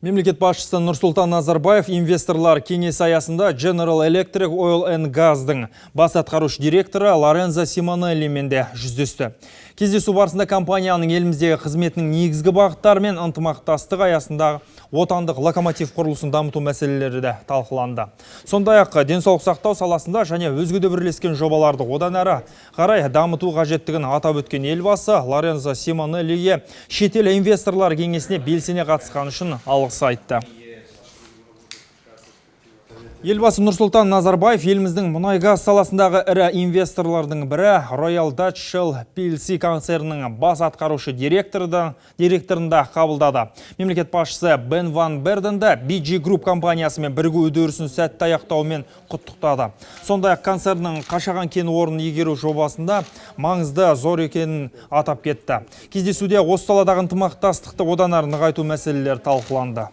Мемлекет басшысы Нұрсұлтан Назарбаев инвесторлар кеңесі аясында General Electric Oil and Gas'дың бас атқарушы директоры Лорензо Симонеллимен де жүздесті. Кездесу барысында компанияның еліміздегі қызметінің негізгі бағыттары мен ынтымақтастық аясындағы отандық локомотив құрылысын дамыту мәселелері де талқыланды. Сондай-ақ денсаулық сақтау саласында және өзге де бірлескен жобаларды одан әрі қарай дамыту қажеттігін атап өткен елбасы Лорензо Симонеллиге шетел инвесторлар кеңесіне белсене қатысқаны үшін алғыс айтты. Елбасы Нұрсұлтан Назарбаев еліміздің мұнай-газ саласындағы ірі инвесторлардың бірі Royal Dutch Shell PLC концернінің бас атқарушы директорын да қабылдады. Мемлекет басшысы Бен Ван Берденді BG Group компаниясымен бірігу үдерісін сәтті аяқтауымен құттықтады. Сондай-ақ концерннің Қашаған кен орнын игеру жобасында маңызды зор екенін атап кетті. Кездесуде осы саладағы ынтымақтастықты одан әрі нығайту мәселелері талқыланды.